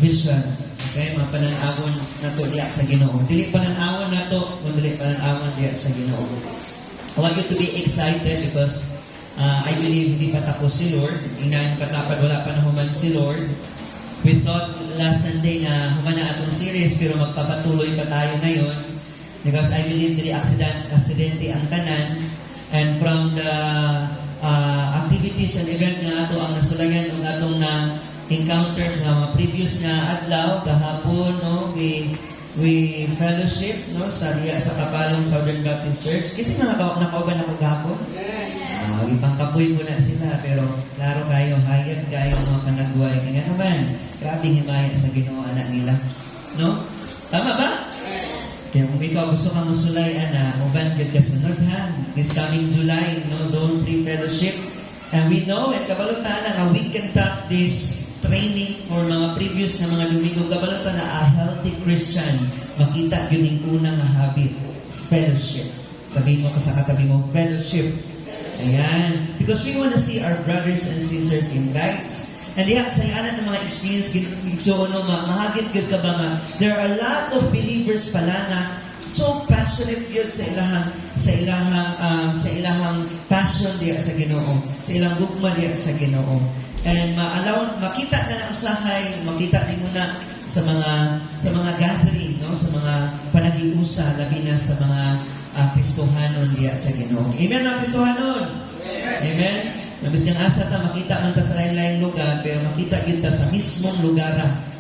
vision. Okay, mga pananawon nato diya sa Ginoo. Dili pananawon nato, kung dili pananawon diya sa Ginoo. I want you to be excited because I believe hindi pa tapos si Lord. Inayon katapad, wala pa na human si Lord. We thought last Sunday na humana atong series pero magpapatuloy pa tayo ngayon because I believe dili aksidente ang tanan, and from the activities and event nga ato ang nasulayan ng atong na encounter nga mga previous na adlaw kahapon, no, we fellowship, no, sa Kapalong Southern Baptist Church. Kasi nakauban ako kahapon. Ibang kapoy mo na sila, pero klaro kayo, hayag kayo mga panagway. Kaya naman, grabing himaya sa Ginoo anak nila. No? Tama ba? Kaya kung ikaw gusto kang musulay, uban ka sunod, ha? This coming July, no, Zone 3 Fellowship. And we know, at kabalutan na we can practice training for mga previous na mga Domingo. Kabalutan na a healthy Christian. Makita yun yung unang habit. Fellowship. Sabihin mo ka sa katabi mo, fellowship. Ayan. Because we want to see our brothers and sisters in Christ. And diha, sa yanan ng mga experience, mahagit yun ka ba nga, there are a lot of believers pala na so passionate yun sa ilahang passion diya sa Ginoo, sa ilang gugma diya sa Ginoo. And makita na usahay, makita din mo na sa mga gathering, no, sa mga panagiusa, labi na sa mga Kristohanon diya sa Ginoo. Amen mga Kristohanon? Amen? Nabis niyang asa ta, makita man ta sa lain-lain lugar, pero makita yun ta sa mismong lugar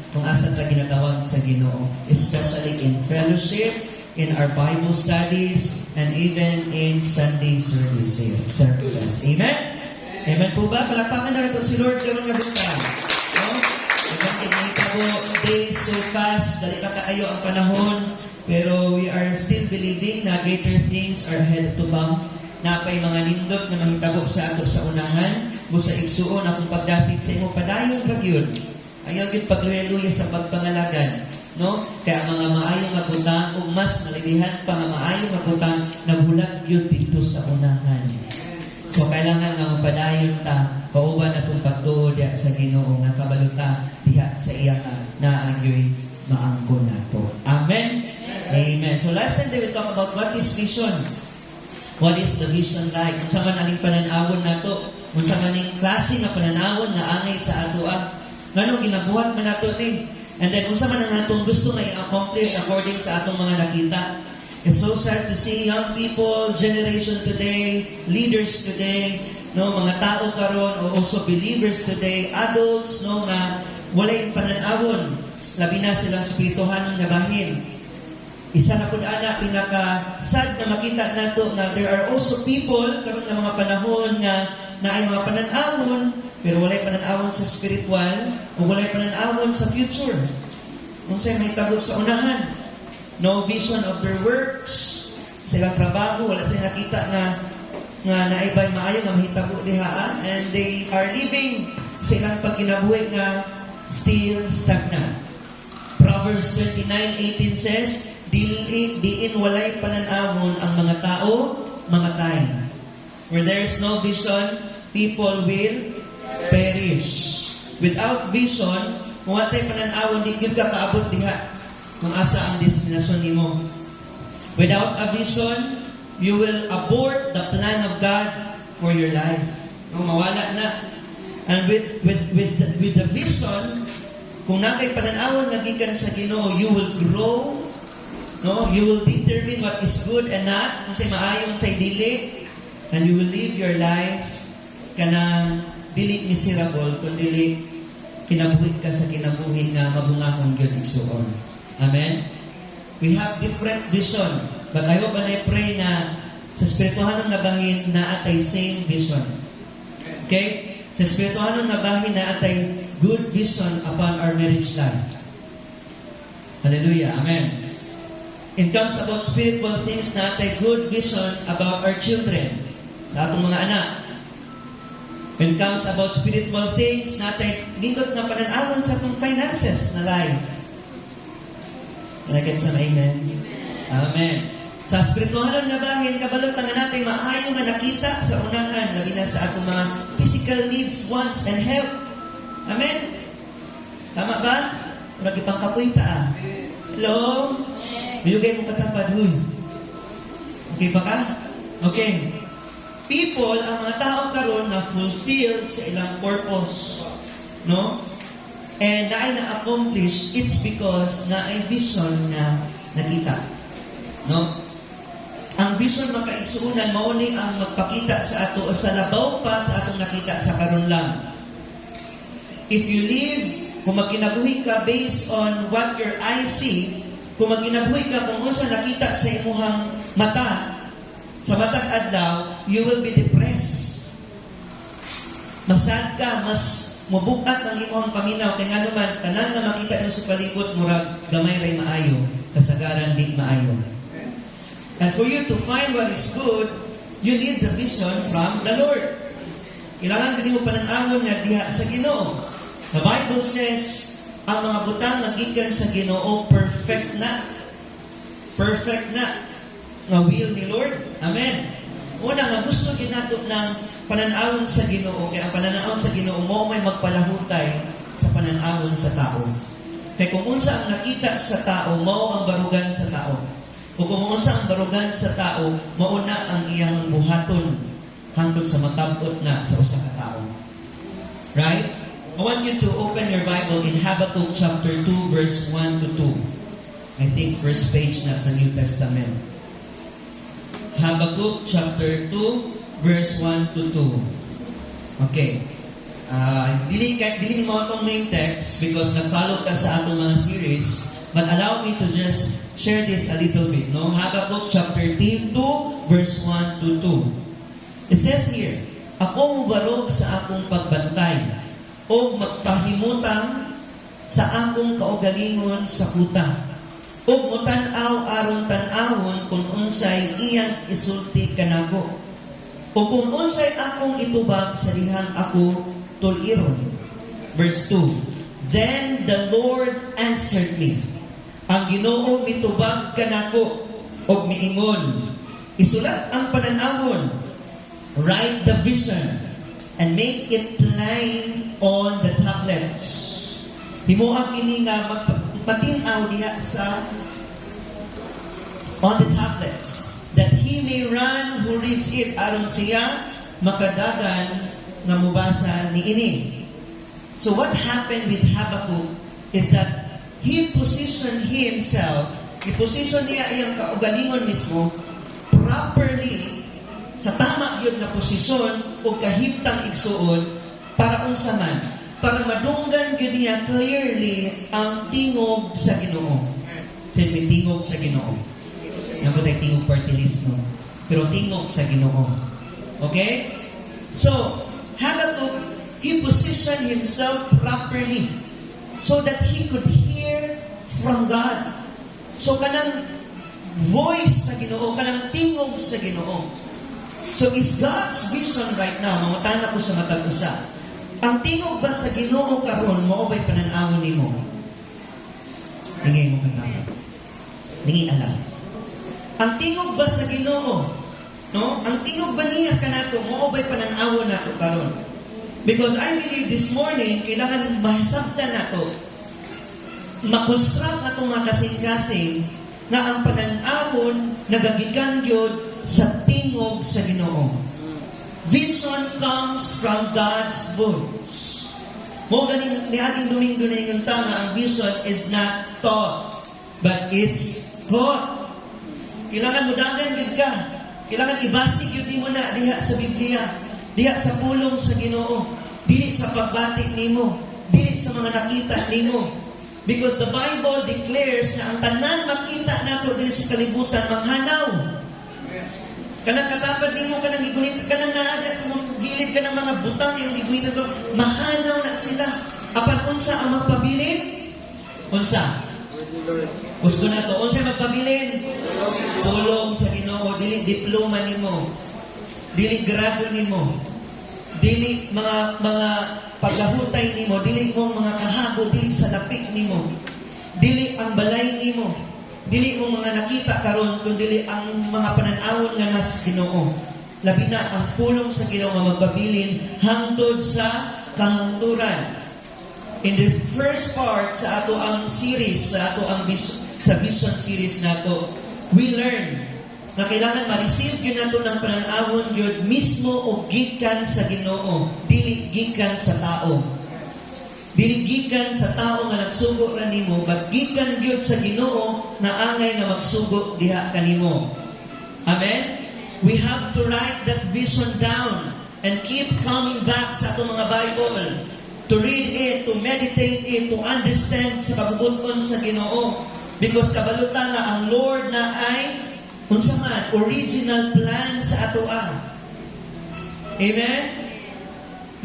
kung asa ta ginatawag sa Ginoo. Especially in fellowship, in our Bible studies, and even in Sunday services. Amen? Amen po ba? Palakpakan na rin si Lord gawin nga buktan. No? Amen, kinita po, days so fast, dali ka kayo ang panahon, pero we are still believing na greater things are ahead to come. Napay mga nindot na mahitabo sa ato sa unahan, busa igsuon akong pagdasit sa imo padayon ragyod. Ayaw gyud pagluya-luya sa pagpangalagan, no? Kaya mga maayong nga butang ug mas nalibihan pa nga maayong nga butang naghulat gyud dito sa unahan. So kailangan nga padayon ta kauban atong pagtuo diha sa Ginoo nga kabaluta diha sa iya na agyoy maangkon nato. Amen. Amen. So last time we talk about what is vision. What is the vision like? Kung sa man aling pananawon nato, kung sa maning klase nga pananawon nga angay sa ato nganong ginabuhat man nato ni. And then kung sa man ang atong gusto nga i-accomplish according sa atong mga nakita. It's so sad to see young people, generation today, leaders today, no, mga tao karon o also believers today, adults, no, nga walay pananawon, labi na silang spirituhanon nga bahin. Isa na po ana, pinaka-sad na makita nato na there are also people karon nga mga panahon nga naay mga pananawon, pero walay pananawon sa spiritual o walay pananawon sa future. Kung sa'yo may tabot sa unahan, no vision of their works, sa ilang trabaho, wala sila nakita nga naibay maayo nga mahitabo dihaan, and they are living sa ilang pagkinabuhi nga still stagnant. Proverbs 29:18 says, diin walay pananawon ang mga tao, mamatay. Where there is no vision, people will perish. Without vision, kung watay pananawon, di gyud ka kaabot diha kung asa ang destinasyon nimo. Without a vision, you will abort the plan of God for your life. No, mawala na. And with the vision, kung nakay pananawon nga gikan sa Ginoo, you will grow. No, you will determine what is good and not, kung say maayon say dili, and you will live your life kanang dili miserable, kundi kinabuhi ka sa kinabuhi nga mabungahon gyud igsuon. Amen? We have different vision. But I hope and I pray na sa spirituhanon nga bahin na atay same vision. Okay? Sa spirituhanon nga bahin na atay good vision upon our marriage life. Hallelujah. Amen. It comes about spiritual things na atay good vision about our children. Sa atong mga anak. When it comes about spiritual things, natay lingkod na pananawon sa atong finances na life. Can I get some amen? Amen. Sa spirituhanon nga bahin, kabalutan nga natin maayo nga nakita sa unahan, labi na sa atong mga physical needs, wants, and health. Amen? Tama ba? nagipangkapoy ta. Hello? Biyugay mo katapad, huy. Okay pa ka? Okay. People, ang mga tao karon na fulfilled sa ilang purpose. No? And na ay na-accomplish, it's because na ay vision na nakita. No? Ang vision makaigsuunan, mauni ang magpakita sa ato o sa labaw pa sa atong nakita sa karon lang. If you live, kung magkinabuhi ka based on what your eyes see, kung magkinabuhi ka kung unsa nakita sa imuhang mata, sa matag adlaw, you will be depressed. Masad ka, mas mabukat ang imong paminaw, kaya nga naman, tanan nga makita nyo sa palibot, murag gamay ray maayo, kasagaran di maayo. And for you to find what is good, you need the vision from the Lord. Kailangan din mo pananawon nga diha sa Ginoo. The Bible says, ang mga butang nagikan sa Ginoo perfect na. Perfect na. Nga will ni Lord. Amen. Una nga gusto ginato ng pananawon sa Ginoo, kaya ang pananawon sa Ginoo mo may magpalahutay sa pananawon sa tao. Kaya kung unsa ang nakita sa tao, mao ang barugan sa tao. O kung unsa ang barugan sa tao, mauna ang iyang buhaton hangtod sa matabot na sa usa ka tao. Right? I want you to open your Bible in Habakkuk chapter 2 verse 1 to 2. I think first page na sa New Testament. Habakkuk chapter 2 verse 1 to 2. Okay. Dili mo itong main text because nag-follow ka sa atong mga series, but allow me to just share this a little bit. No? Habakkuk chapter 2 verse 1 to 2. It says here, ako mubarog sa akong pagbantay o magpahimutang sa akong kaugalingon sa kuta. O mutan-aw aron tan-awon kung unsay iyang isulti kanako. O kung unsay akong itubag sa dihang ako tuliron. Verse 2. Then the Lord answered me. Ang Ginoo mitubag kanako og miingon. Isulat ang pananawon. Write the vision and make it plain on the tablets. Himuang ini nga magpatinaw diha sa on the tablets, that he may run who reads it, aron siya makadagan nga mubasa ni ini. So what happened with Habakkuk is that he positioned himself, i-position niya iyang kaugalingon mismo properly sa tama yun na posisyon o kahimtang igsuon para unsa man, para madunggan yun niya clearly ang tingog sa Ginoo. Sabi may tingog sa Ginoo. Nabutay tingog party list, no? Pero tingog sa Ginoo. Okay? So, Habakkuk, he positioned himself properly so that he could hear from God. So, kanang voice sa Ginoo, kanang tingog sa Ginoo. So, is God's vision right now, mangutana ko sa matag usa, ang tingog ba sa Ginoo karon mo o ba'y pananawon nimo? Lingay mo katama. Lingay alam. Ang tingog ba sa Ginoo? No? Ang tingog ba niya kanato mo o ba'y pananawon nato karon? Because I believe this morning, kailangan mahisabtan nato, makonstruct nato mga kasing-kasing na ang pananawon nagagikan yun sa tingog sa Ginoo. Vision comes from God's voice. Mo ganing ni ating Domingo na yung tanga, ang vision is not thought, but it's God. Kailangan mo dagan yun ka. Kailangan ibasig yun mo na diha sa Biblia, diha sa pulong sa Ginoo, dili sa pagbatik nimo, dili sa mga nakita nimo. Because the Bible declares na ang tanan makita nato dili sa kalibutan manghanaw. Kanang katapad nimo, kanang gigunit, kanang naada sa mga gilid ka ng mga butang yung gigunit na mahanaw na sila. Apan unsa ang magpabilin? Unsa? Gusto na to. Unsa magpabilin? Pulong sa Ginoo. Dili diploma nimo. Dili grado nimo. Dili mga paglahutay nimo. Dili mo mga kahago. Dili sa lapik nimo. Dili ang balay nimo. Dili mo mga nakita karon kung dili ang mga pananawon nga nas Ginoo. Labi na ang pulong sa Ginoo nga magpabilin hangtod sa kahangturan. in the first part sa ato ang series, sa ato ang sa vision series nato, we learn na kailangan ma-receive yun nato ng pananawon yun mismo o gikan sa Ginoo, dili gikan sa tao. Dili gikan sa tao nga nagsugo ra nimo, but gikan gyud sa Ginoo na angay nga magsugo diha kanimo. Amen? We have to write that vision down and keep coming back sa ato mga Bible, to read it, to meditate it, to understand sa kabubuton sa Ginoo. Because kabalutan na ang Lord na ay unsa man original plan sa atoa. Amen?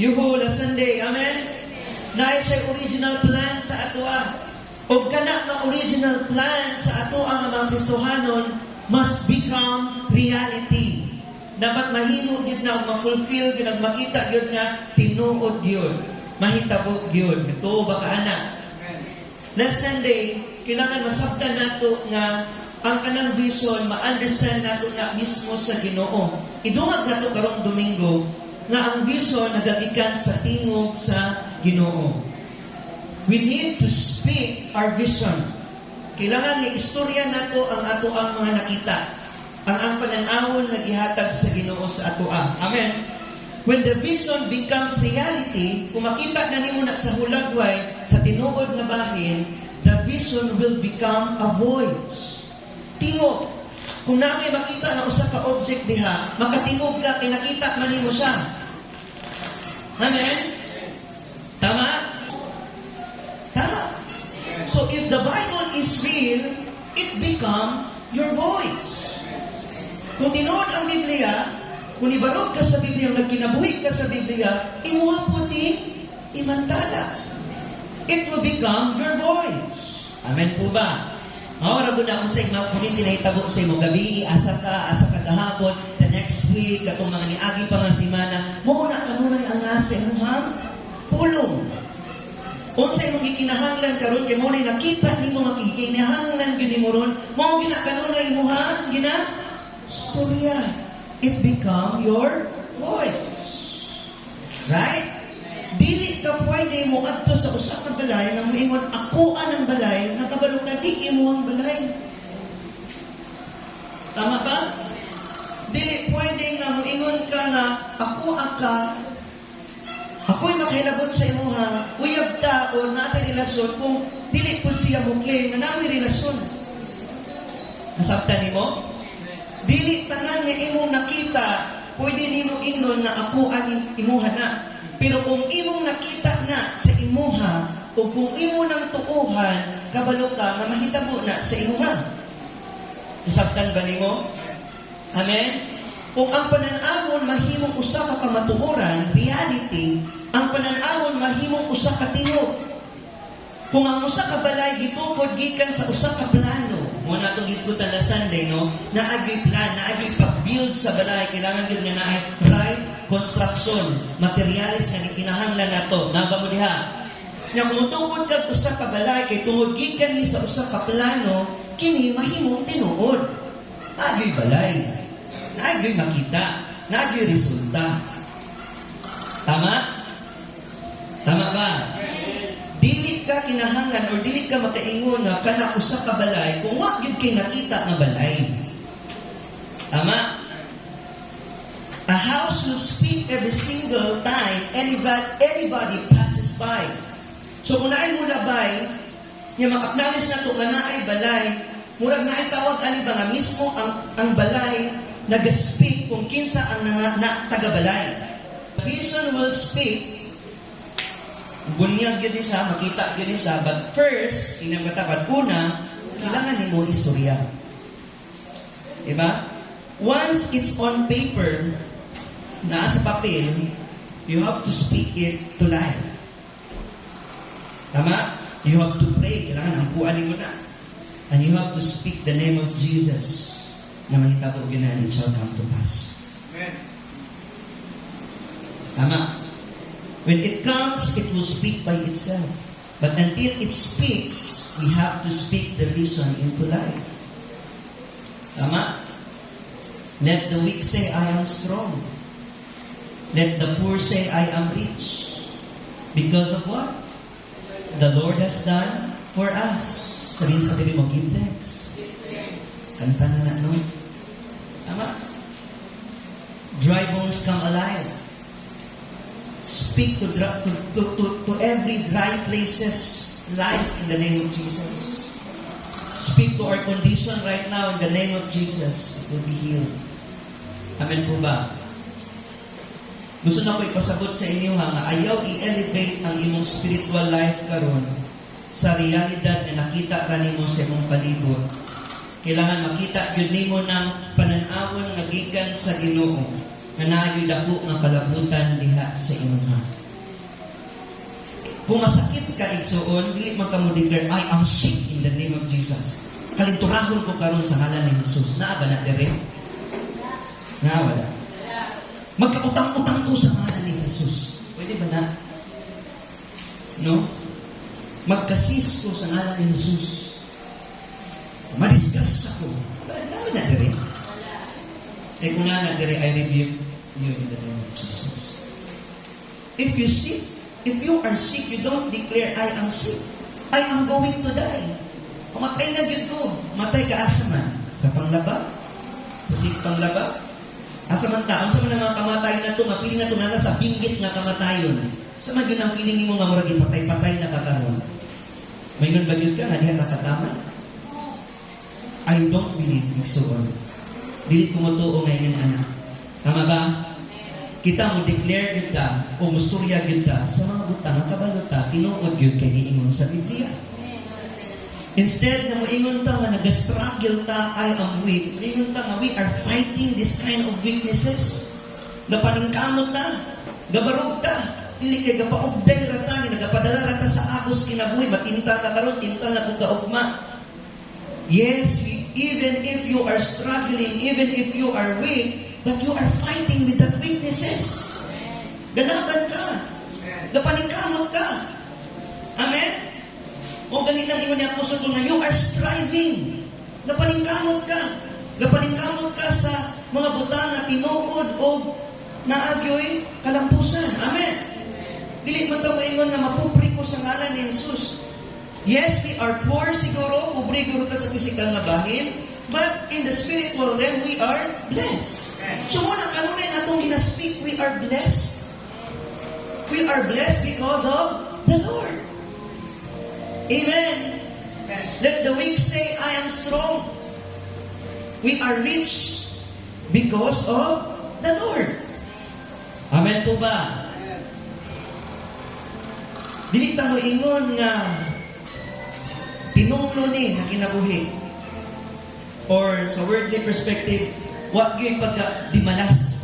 Yuhu, la Sunday, amen? Naay siya original plan sa atoa. O kana nga original plan sa atoa nga mga Kristohanon must become reality. Dapat mahimo gyud na ma-fulfill gyud, makita gyud nga tinuod gyud, mahitabo gyud. Ito ba ka ana? Last Sunday, kailangan masabtan nato nga ang kanang vision, ma-understand nato na mismo sa Ginoo. Idungag nato karong Domingo nga ang vision nagagikan sa tingog sa Ginoo. We need to speak our vision. Kailangan ni istorya nato ang ato ang mga nakita. Ang pananawon na gihatag sa Ginoo sa atoa. Amen. When the vision becomes reality, kung makita na nimo na sa hulagway, sa tinuod nga bahin, the vision will become a voice. Tingog. Kung namin makita na usa ka object diha, makatingog ka, kinakita man nimo siya. Amen? Tama? Tama. So if the Bible is real, it become your voice. Kung tinuod ang Biblia, kung ibarog ka sa Biblia, nagkinabuhi ka sa Biblia, imuha po ni imantala. It will become your voice. Amen po ba? Mawala po na kung sa mga punit tinahitabo sa imo gabi, asa ka gahapon, the next week, katong mga niagi pa nga simana, muna kanunay ang nasa imuhang pulong. Kung sa imong gikinahanglan karon kay mo na nakita nimo nga gikinahanglan gyud nimo ron, mao ginakanunay imuhang storya. It become your voice. Right? Dili ka pwede mo adto sa usa ka balay nga moingon ako anang balay nga kabalo ka di imo ang balay. Tama ba? Dili pwede nga moingon ka nga ako'y makahilabot sa imuha, uyab ta o natay relasyon kung dili pud siya mo claim nga namoy relasyon. Nasabtan nimo? Dili tanan nga imong nakita, pwede nimo ingnon nga ako ani imuha na. Pero kung imong nakita na sa imuha, o kung imo nang tuuhan, kabalo ka nga mahitabo na sa imuha. Nasabtan ba nimo? Amen? Kung ang pananawon mahimong usa ka kamatuoran, reality, ang pananawon mahimong usa ka tingog. Kung ang usa ka balay gitukod gikan sa usa ka plano, mo na itong gisgutan na Sunday, no? Naagyo'y plan, naagyo'y pag-build sa balay, kailangan yun nga naay right construction, materialis nga gikinahanglan nato. Naba mo diha. Nga kung tungod ka usa ka balay, kay tungod gikan ni sa usa ka plano, kini mahimong tinuod. Naagyo'y balay, naagyo'y makita, naagyo'y resulta. Tama? Tama ba? Dili ka kinahanglan or dili ka makaingon nga kana usa ka balay kung wa gyud kay nakita nga balay. Tama? A house will speak every single time anybody passes by. So kung naay mo labay, nga mak-acknowledge na ito nga naay balay, murag naay tawag ani ba nga mismo ang balay nag-speak kung kinsa ang taga-balay. Vision will speak. Bunyag yun siya, makita yun siya. But first, inamatapat, una, kailangan ni mo istorya. Diba? Once it's on paper, nasa papel, you have to speak it to life. Tama? You have to pray. Kailangan ampuan mo na. And you have to speak the name of Jesus na mahitabo yun na it shall come to pass. Amen. Tama? When it comes, it will speak by itself. But until it speaks, we have to speak the vision into life. Tama? Let the weak say, I am strong. Let the poor say, I am rich. Because of what? the Lord has done for us. Sabihin sa kapatid mo, give thanks. Kanta na no? Tama? Dry bones come alive. Speak to every dry places life in the name of Jesus. Speak to our condition right now in the name of Jesus. It will be healed. Amen po ba? Gusto na ko ipasabot sa inyo nga ayaw i-elevate ang imong spiritual life karon sa realidad na nakita ra nimo sa imong palibot. Kailangan makita gyud nimo ng panan-awon nga gikan sa Ginoo nga naayod ako nga kalabutan diha sa imong. Kung masakit ka igsuon, dili man ka mo declare, I am sick in the name of Jesus. Kalinturahon ko karon sa ngalan ni Jesus. Naa ba na dire? Nga wala. Magkautang-utang ko sa ngalan ni Jesus. Pwede ba na? No? Magkasis ko sa ngalan ni Jesus. Madisgrasya ko. Naa ba na dire? Eh kung na dire, I rebuke you in the name of Jesus. If you are sick, you don't declare, I am sick. I am going to die. Kumatay na yun ko. Matay ka asa man? Sa panglaba? Sa sick panglaba? Asa man taon? Sa man nga kamatay na ito, nga feeling na ito na nasa binggit nga kamatayon. Sa man yun ang feeling mo nga murag patay-patay na kakaroon. May yun ba yun ka? Nga diyan nakataman? I don't believe igsuon. Dili ko matuo ngayon anak. Tama ba? Kita mo declare yun ta, o musturya yun ta, sa mga butang, ang kabalota, tinuod yun kay giingon sa Biblia. Instead na mo ingon ta nga nag-struggle ta, I am weak. Ingon ta nga we are fighting this kind of weaknesses. Gapaningkamot ta, gabarog ta, dili kay gapaugday ra ta, nagapadala ra ta sa agos kinabuhi, matinta ka karon, tinta na kung gaugma. Yes, even if you are struggling, even if you are weak, but you are fighting with that weaknesses. Ganaban ka. Gapaningkamot ka. Amen? O ganitang iwan ni Apostol na you are striving. Gapaningkamot ka. Gapaningkamot ka sa mga butang na tinuod o naagyoy kalampusan. Amen? Dili man ta moingon nga mapupri ko sa ngalan ni Jesus. Yes, we are poor siguro, pobre siguro ta sa physical na bahin, but in the spiritual realm, we are blessed. So muna, kanunay natong gina-speak, we are blessed. We are blessed because of the Lord. Amen. Let the weak say, I am strong. We are rich because of the Lord. Amen po ba? Dili ta mo ingon nga tinunglo ni na kinabuhi. Or sa worldly perspective, what yung pagka-dimalas.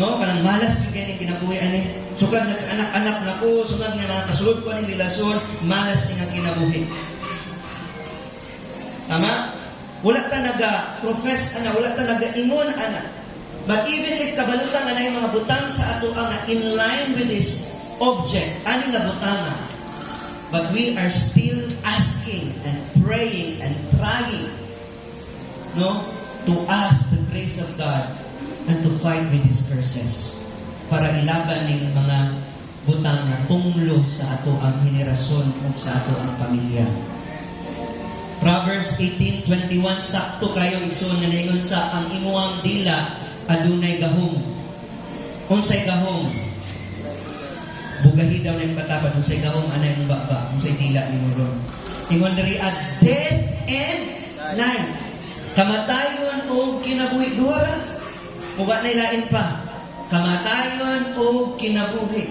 No? Kanang malas yung ganyan kinabuhi. Sukad nga anak-anak na ko, sukad nga nakasulod ko ng relasyon, malas niya kinabuhi. Tama? Wala ta naga-profess, wala ta naga-ingon, But even if kabalutan na yung mga butang sa ato ang in line with this object, ano nga butanga? But we are still asking and praying and trying, no, to ask the grace of God and to fight with His curses para ilaban ng mga butang na tunglo sa ato ang henerasyon at sa ato ang pamilya. Proverbs 18:21, sakto kayo igsoon nga ningon sa ang imuang dila adunay gahom. Unsay gahom? Bugahi daw na yung katapad. Unsay gahom anay mong baba. Unsay dila ni mo ron. Ingon diri at death and life. Kamatayon o kinabuhi. Duwara. Muga na ilain pa. Kamatayon o kinabuhi.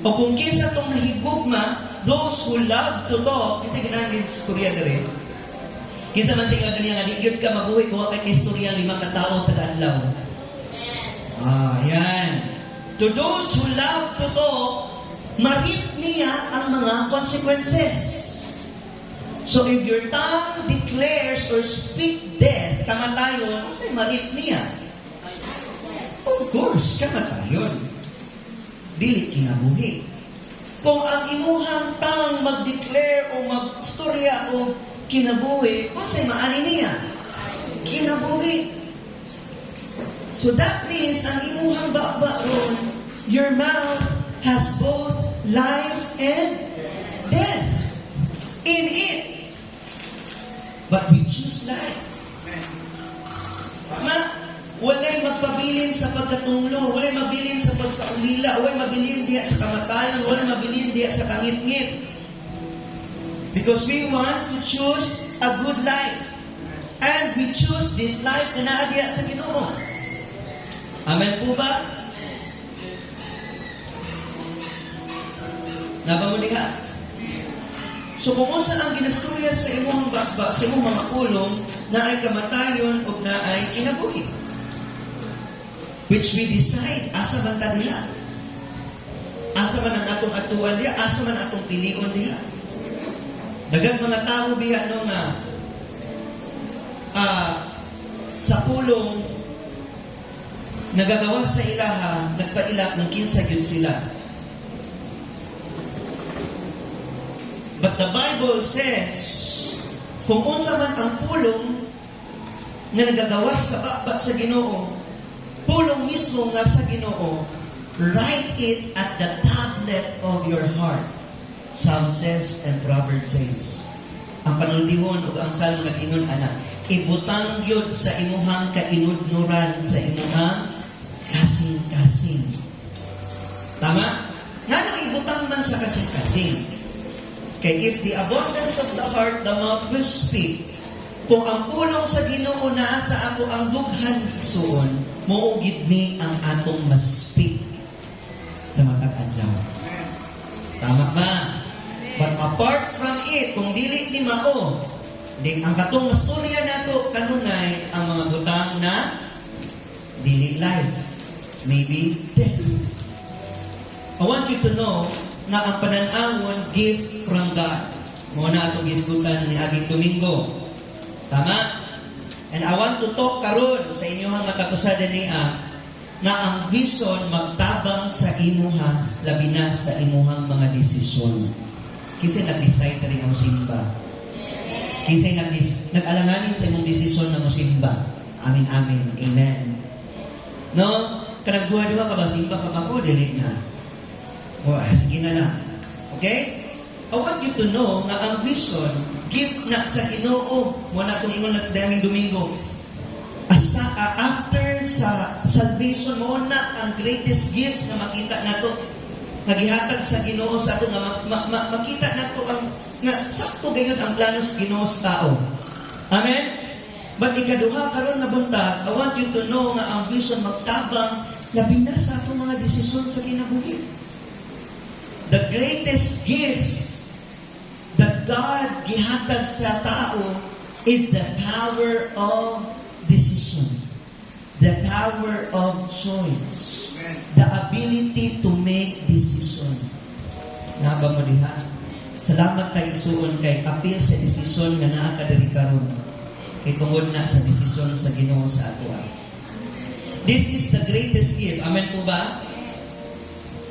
O kung kisa itong nahigugma, those who love to talk, kasi ginanggit istorya na rin. Kisa man sa inyo ganyan nga, di ka mabuhi, kuha kay istorya 5 katao taga-anlaw. Yan. To those who love to talk, marit niya ang mga consequences. So if your tongue declares or speak death, kamatayon, kasi marit niya. Of course, kamatayon. Dili kinabuhi. Kung ang imuhang tongue mag-declare o mag-storya o kinabuhi, kung sa'y maani niya? Kinabuhi. So that means, ang imuhang baba ron, your mouth has both life and death in it. But we choose life. Tama? Walay magpabilin sa pagkatunglo, walay mabilin sa pagkaulila, walay mabilin diya sa kamatayon, walay mabilin diya sa kangit-ngit. Because we want to choose a good life. And we choose this life na naadiya sa Ginoo. Amen po ba? Naba mo diha? So kung unsa ang ginasturya sa imong bakba, sa imong mga pulong, na ay kamatayon o na ay kinabuhi. Which we decide, asa man ta diha? Asa man ang atong atuan diha? Asa man atong pilion diha? Daghang mga tao biya no nga sa pulong nagagawas sa ilaha, nagpaila kung kinsa gyud sila. But the Bible says, kung unsa man ang pulong na nagagawas sa bakbat sa Ginoo, pulong mismo nga sa Ginoo, write it at the tablet of your heart. Psalm says and Proverbs says. Ang panultihon ug ang salmo nag-ingon ana, ibutang gyud sa imuhang kainudnuran sa imuhang kasing-kasing. Tama? Ngano ibutang man sa kasing-kasing? Kay if the abundance of the heart, the mouth will speak. Kung ang pulong sa Ginoo naa sa ako ang dughan igsuon, mao gid ni ang atong mas-speak sa matag adlaw. Tama ba? But apart from it, kung dili ni mao, ang katong masturya nato kanunay ang mga butang na dili life, maybe death. I want you to know na ang pananawon gift from God. Muna atong gisgutan ni aging Domingo. Tama? And I want to talk karon sa inyong matakusada niya na ang vision magtabang sa imuha, labi na sa imuhang mga desisyon. Kisay nag-decide na rin ang musimba. Kisay nag-alanganin sa imong desisyon na musimba. Amin, amin. Amen. No? Kanang duwa-duwa ka ba? Simba ka ba ko? Delete na. O, sige na lang. Okay? I want you to know na ang vision, gift na sa Ginoo, muna kung ingon na dahil Domingo, after sa salvation mo na ang greatest gifts na makita na to, nagihatag sa Ginoo sa ato nga makita na to ang nga sakto gayud ang plano sa Ginoo sa tao. Amen? But ikaduha karon nga buntag, I want you to know nga ang vision magtabang labi na sa atong mga desisyon sa kinabuhi. The greatest gift that God gihatag sa tao is the power of decision. The power of choice. The ability to make decision. Naba mo diha? Salamat kay igsuon kay apil sa desisyon nga naa ka diri karon. Kay tungod na sa desisyon sa Ginoo sa ato. This is the greatest gift. Amen po ba?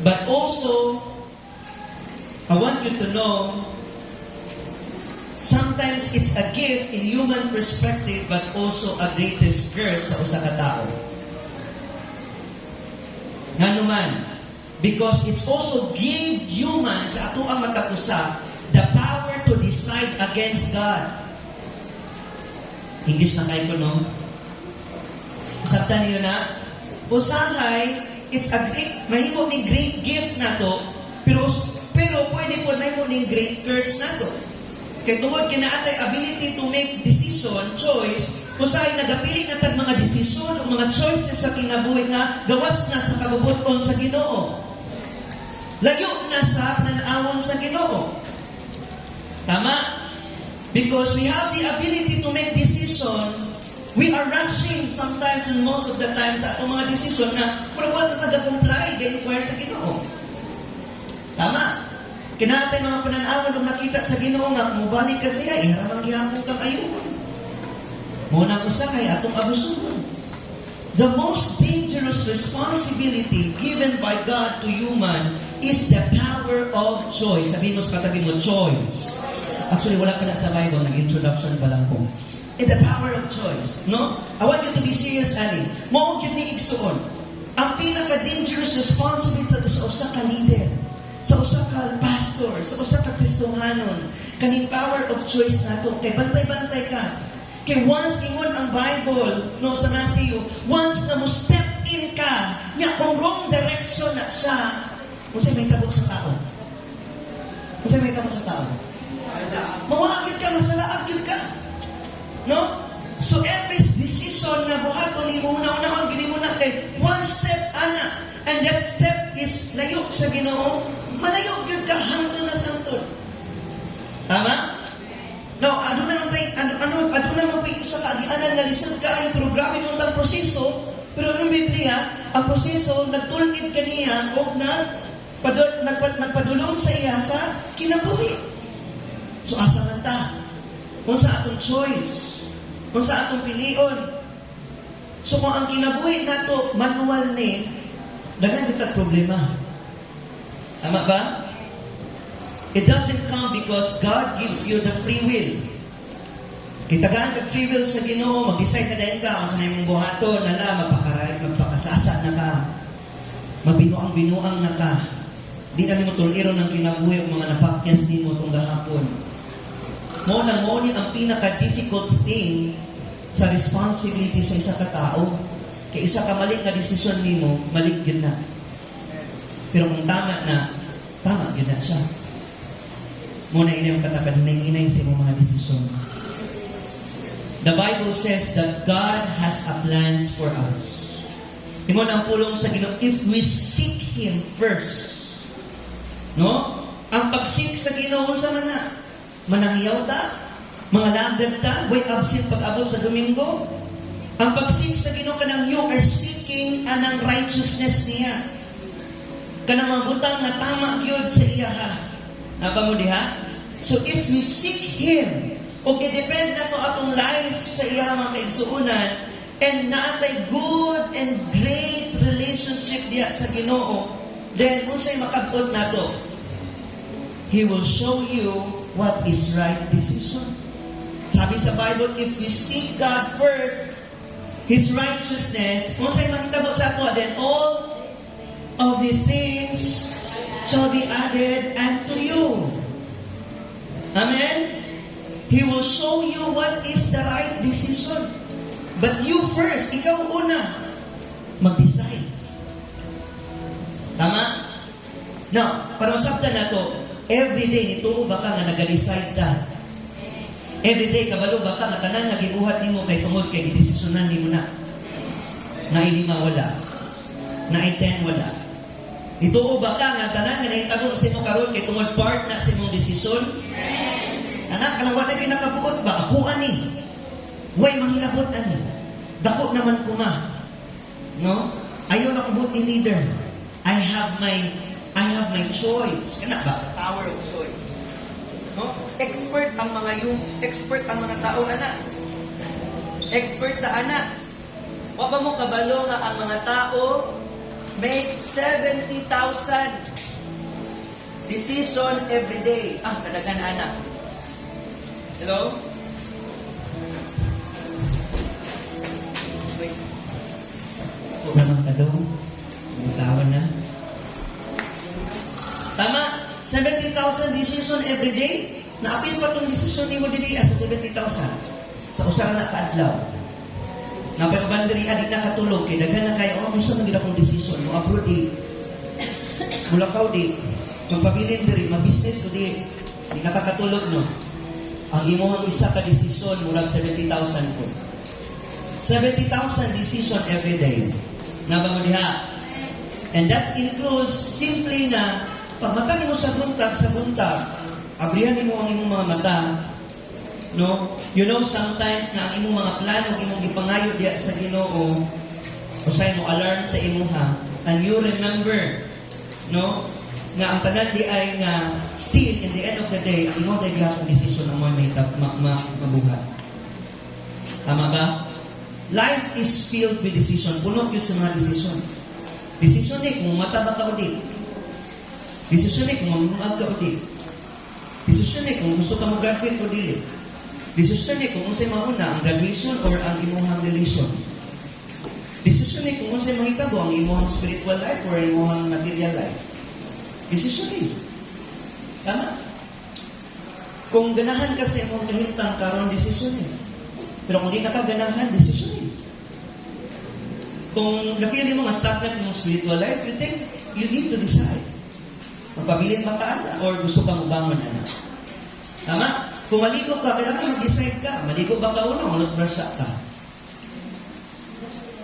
But also, I want you to know, sometimes it's a gift in human perspective, but also a greatest curse sa usa ka tao. Ngano man? Because it's also give humans sa ato ang matapusa the power to decide against God. English na kayo no? Sabtan niyo na? Usahay, it's a great, mahimo ni great gift na to, pero pwede po mahimo ni great curse na to. Kaya tungod kinaatay ability to make decision, choice, usahay nagapili na tag mga desisyon o mga choices sa kinabuhi nga gawas na sa kabubuton sa Ginoo. Layo na sa pananawon sa Ginoo. Tama? Because we have the ability to make decision, we are rushing sometimes and most of the time sa atong mga decision na kung wala na comply kay require sa Ginoo. Tama? Kinatay mga pananawon kung nakita sa Ginoo nga mubalik ka siya, iharamang gihapon kang ayun. Muna ko sa kay atong abusuhon. The most dangerous responsibility given by God to human is the power of choice. Sabihin mo sa katabi mo, choice. Actually, wala pa na sa Bible, nag-introduction pa lang ko. The power of choice. No? I want you to be serious, Ali. Mao gyud ni igsuon. Ang pinaka-dangerous responsibility sa usa ka leader, sa usa ka pastor, pastor, sa usa ka Kristohanon, kaning power of choice nato kay bantay-bantay ka. Kay once ingon ang Bible no sa Matthew, once na mo step in ka, nya kung wrong direction na siya, unsay may tabok sa tao? Unsay may tabok sa tao? Mawagid ka, masalaagid ka. No? So every decision na buhaton ni mo una-unahon gini mo na kay one step ana, and that step is layo sa Ginoo. Malayo gyud ka hangtod na sangtod. Tama? No, aduna man pay isa ka agianan nga lisod ka ay programa mo tang proseso, pero ang Biblia, ang proseso nagtulid kaniya og nagpadulong sa iya sa kinabuhi. So asa man ta? Kung sa atong choice, kung sa atong pilion. So kung ang kinabuhi nato manual ni, daghan kita problema. Tama ba? It doesn't come because God gives you the free will. Kitagaan kag free will sa Ginoo, mag-decide na dayon ka kung saan imong buhaton, nala magpakasasa na ka. Magbinuang-binuang na ka. Di na nimo tuliron ng kinabuhi ug mga napakyas nimo tong gahapon. Mo ni ang pinaka-difficult thing sa responsibility sa isa ka tao. Kay isa ka mali nga desisyon nimo, mali gyud na. Pero kung tama gyud na siya. Muna inay ang katakadinay-inay sa imong mga desisyon. The Bible says that God has a plans for us. Imo na ang pulong sa Ginoo if we seek Him first. No? Ang pag-seek sa Ginoo sa mana? Manangyaw ta? Mga lagad ta? Way absent pag-abot sa Domingo? Ang pag-seek sa Ginoo kanang you are seeking anang righteousness niya. Kanang mabutang na tama gyud sa iya ha. Naba mo diha? So if we seek Him, o i-depend na to atong life sa iya mga kaigsuunan, and naatay good and great relationship diya sa Ginoo, then unsay makabot nato? He will show you what is right decision. Sabi sa Bible, if we seek God first, His righteousness, unsay makitabo sa ato, then all of these things shall be added unto you. Amen? He will show you what is the right decision. But you first, ikaw una, mag-decide. Tama? Now, para masabtan na to, everyday nituo ba ka nga nag-decide ta? Everyday, kabalo ba ka nga tanan nagibuhat nimo kay tungod kay gidesisyonan nimo na? Na ilima wala. Na i-10 wala. Nituo ba ka nga tanan nga nahitabo sa imo karon kay tungod part na sa imong desisyon? Anak, kanang wala kayo nakabuot ba? Ako ani. Way manghilabot ani. Dako naman ko ma. No? Ayaw na kubot ni leader. I have my choice. Kana ba? Power of choice. No? Expert ang mga youth. Expert ang mga tao, anak. Expert na anak. Wa ba mo kabalo nga ang mga tao make 70,000 decision every day. Kadagan anak. Hello? Wait. Huwag naman ka daw. Bitawan na. Tama? 70,000 decision every day? Naapil pa itong decision ni mo dili sa 70,000. Sa usara na kaadlaw. Napay banderi adik na katulog kay daghan na kayo kung sa nagila kong decision mo abroad di. Mulakaw di. Magpabilin diri, ma-business ko di. Di nakakatulog no. Ang imuhang isa ka desisyon murag 70,000 po. 70,000 decision every day. Naba mo diha. And that includes simply na pag mata mo sa buntag, abrihan mo ang imong mga mata. No? You know, sometimes na ang imong mga plano, imong gipangayo diya sa Ginoo, usay mo alarm sa imuha, and you remember, no? Nga ang tanan di ay nga still in the end of the day imo day gihapon desisyon ang may mabuhat. Tama ba? Life is filled with decision. Puno yun sa mga desisyon. Desisyon ni kung mataba ka o di. Desisyon ni kung mamungag ka o di. Desisyon ni kung gusto ka mag-graduate o dili. Desisyon ni kung unsay mauna ang graduation or ang imuhang relation. Desisyon ni kung unsay mahitabo ang imuhang spiritual life or imuhang material life. Desisyon ni. Tama? Kung ganahan ka sa imong kahimtang karon desisyon eh. Pero kung di ka ganahan, desisyon eh. Kung na-feel mo nga stuck na imong spiritual life, you think you need to decide. Magpabilin ba ka na or gusto ka mabangon na? Tama? Kung maligo ka, kailangan mag-decide ka. Maligo ba ka una o mag-brush up ka?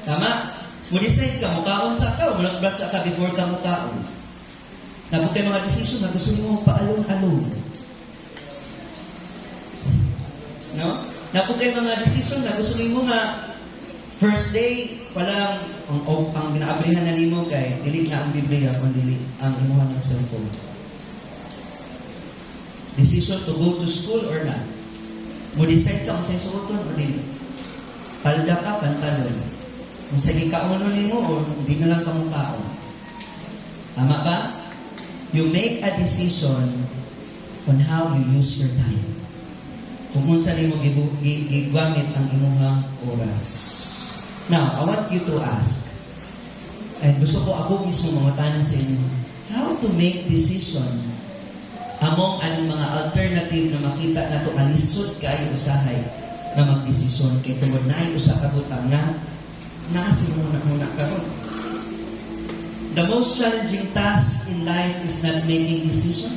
Tama? Mo-decide ka, mukaon sa ka o mag-brush up ka before ka mukaon. Napag kayo mga desisyon na gusto mo paalong-along. No? Napag kayo mga desisyon na gusto mo nga first day, palang ang ginaabrihan na nimo kay dili na ang Biblia o dili ang imuha ng cellphone. Decision to go to school or not. Mo decide ka kung sa'yo suoton o dili. Palda ka, pantalon. Kung sa'yo kauno nimo o hindi na lang kamukaon. Tama ba? You make a decision on how you use your time. Kung unsa nimo gigamit ang imuhang oras. Now, I want you to ask, and gusto ko ako mismo mangutangan sa inyo, how to make decision among anong mga alternative na makita na ito alisod kayo usahay na magdesisyon kay tungod na ay usa ka butang na naasin muna karon. The most challenging task in life is not making decision.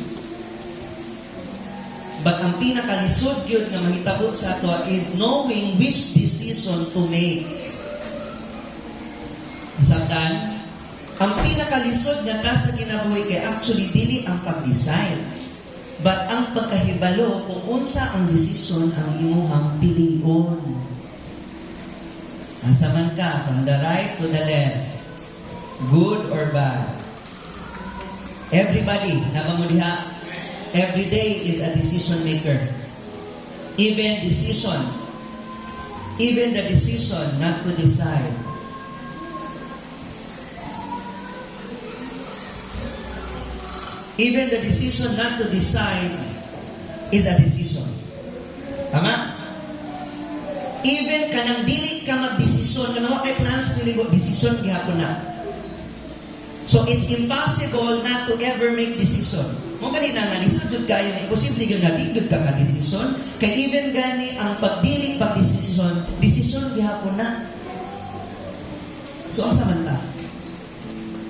But ang pinakalisod yun na mahitabo sa ato is knowing which decision to make. Sabdan, ang pinakalisod na task sa kinabuhi kay actually dili ang pag-decide. But ang pagkahibalo kung unsa ang desisyon ang imuhang pilion. Asa man ka, from the right to the left, good or bad. Everybody, nakamudiha, every day is a decision maker. Even the decision not to decide. Even the decision not to decide is a decision. Tama? Even kanang dili ka magdesisyon, kanawa kay plans dili mo desisyon gihapon na. So it's impossible not to ever make decision. Mo ganina nga lisod jud kayo, imposible gyud nga di ka ka desisyon. Kay even gani ang pagdili pagdesisyon, desisyon gihapon na. So asa man ta?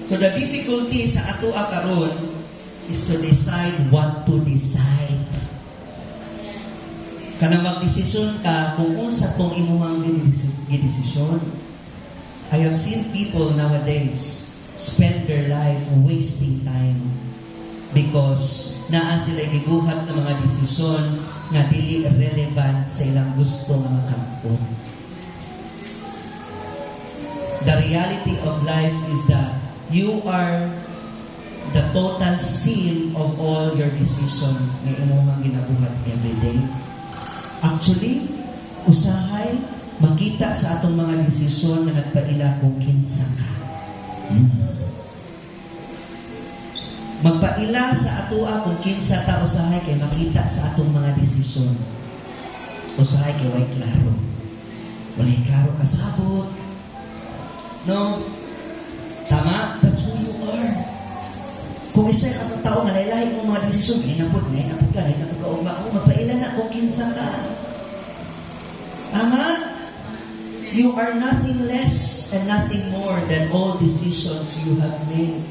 So the difficulty sa atoa karon is to decide what to decide. Kana magdesisyon ka kung unsa tong imuhang gidesisyon. I have seen people nowadays spend their life wasting time because naa sila giguhat ng mga desisyon nga dili relevant sa ilang gusto nga makampon. The reality of life is that you are the total seal of all your decision na imuhang ginabuhat every day. Actually, usahay makita sa atong mga desisyon na nagpaila kung kinsa ka. Magpaila sa atoa kung kinsa ta usahay kay makita sa atong mga desisyon. Usahay kay way klaro. Walay klaro kasabot. No? Tama? That's who you are. Kung isa ka ng tao nga lahi mong mga desisyon, hinapod ka, magpaila na kung kinsa ka. Tama? You are nothing less and nothing more than all decisions you have made.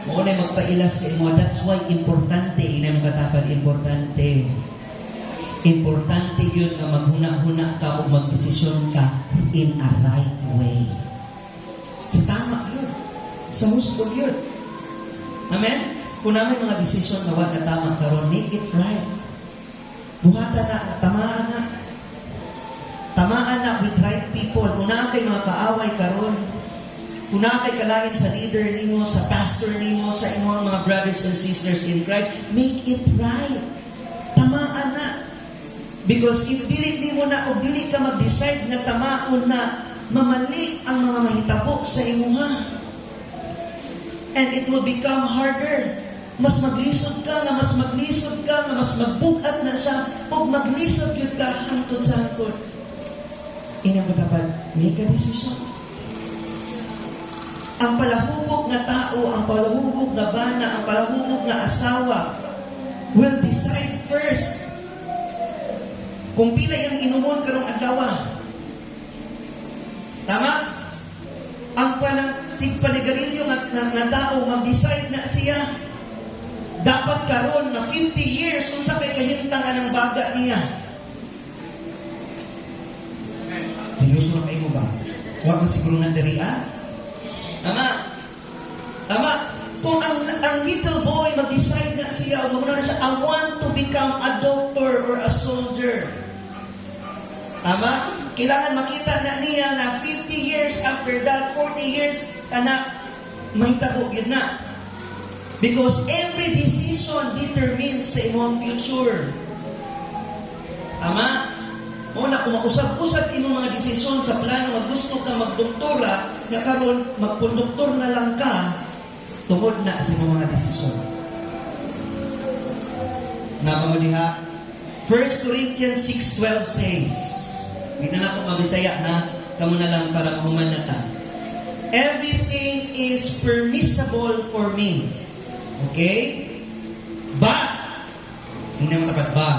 Mo na magpaila sa imo. That's why importante, inang katapad, importante. Importante yun na maghuna-huna ka o magdesisyon ka in a right way. So, tama yun. Sa gusto yun. Amen? Kung namin mga desisyon na wag na tama karon, make it right. Buhatan na, tamaan na. Tamaan na with right people. Kung na kay mga kaaway karon, kung na kay kalain sa leader nimo, sa pastor nimo, sa imong mga brothers and sisters in Christ, make it right. Tamaan na. Because if dili nimo na o dili ka mag-decide nga tamaon na, mamali ang mga mahitabo sa imuha. And it will become harder. Mas maglisod ka, na mas maglisod ka, na mas magbukat na siya, o maglisod yun ka, hantod sa hantod. Inang dapat make a decision. ang palahubog na tao, ang palahubog na bana, ang palahubog na asawa will decide first kung pila yung inumon karong adlaw. Tama? Ang tigpanigarilyo nga tao, mag-decide na siya. Dapat karon na 50 years kung sa kay kahimtangan ng baga niya. Seryoso na kayo mo ba? Huwag mo siguro nga dariya? Tama? Tama? Kung ang little boy mag-decide na siya, o na siya, I want to become a doctor or a soldier. Tama? Kailangan makita na niya na 50 years after that, 40 years, na mahitabo yun na. Because every decision determines sa imong future. Tama? Una, kung mausap-usap imong mga desisyon sa plano, gusto ka magdoktora, nga karon magkonduktor na lang ka, tungod na sa imong mga desisyon. Napamaliha, 1 Corinthians 6:12 says, hindi na ako mabisaya ha, kamo na lang para mahuman na ta. Everything is permissible for me. Okay? But, hindi naman dapat ba?